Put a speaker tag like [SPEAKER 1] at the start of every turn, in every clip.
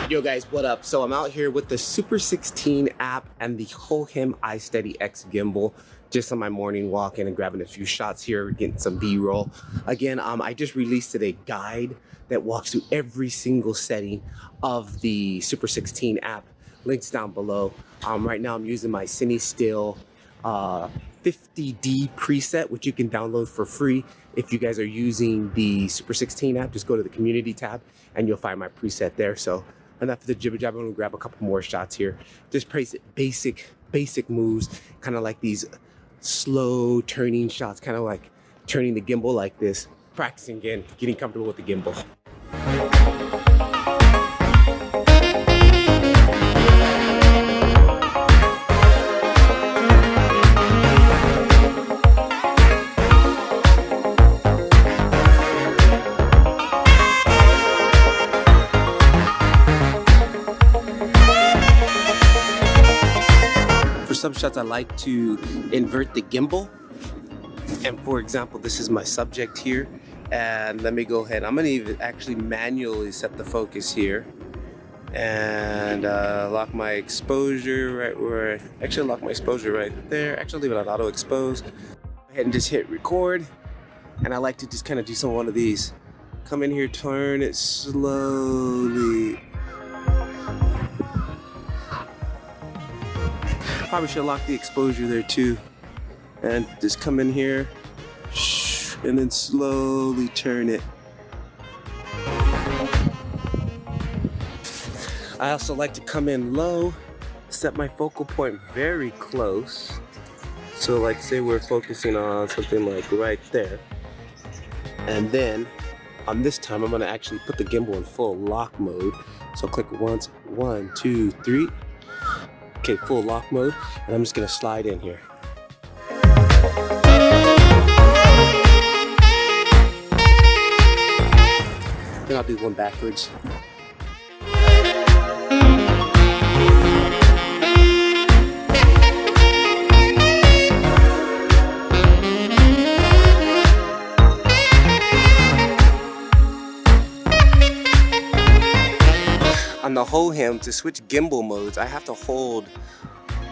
[SPEAKER 1] Yo guys, what up? So I'm out here with the Super 16 app and the Hohem iSteady X gimbal, just on my morning walk in and grabbing a few shots here, getting some B-roll. Again, I just released today a guide that walks through every single setting of the Super 16 app. Links down below. Right now I'm using my CineStill 50D preset, which you can download for free. If you guys are using the Super 16 app, just go to the community tab and you'll find my preset there. So enough of the jibber jabber. I'm gonna grab a couple more shots here. Just basic moves, kind of like these slow turning shots, kind of like turning the gimbal like this. Practicing again, getting comfortable with the gimbal. For some shots, I like to invert the gimbal. And for example, this is my subject here. And let me go ahead. I'm gonna even actually manually set the focus here. And lock my exposure right where, actually lock my exposure right there. Actually leave it on auto expose. Go ahead and just hit record. And I like to just kind of do one of these. Come in here, turn it slowly. Probably should lock the exposure there too. And just come in here and then slowly turn it. I also like to come in low, set my focal point very close. So like say we're focusing on something like right there. And then on this time, I'm gonna actually put the gimbal in full lock mode. So click once, 1, 2, 3. Okay, full lock mode, and I'm just gonna slide in here. Then I'll do one backwards. On the Hohem, to switch gimbal modes, I have to hold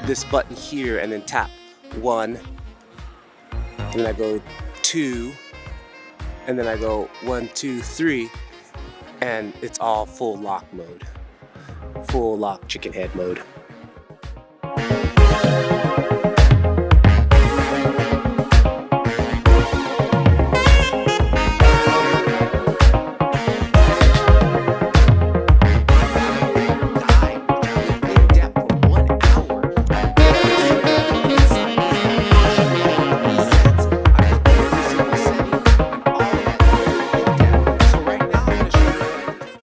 [SPEAKER 1] this button here and then tap 1, and then I go 2, and then I go 1, 2, 3, and it's all full lock mode. Full lock chicken head mode.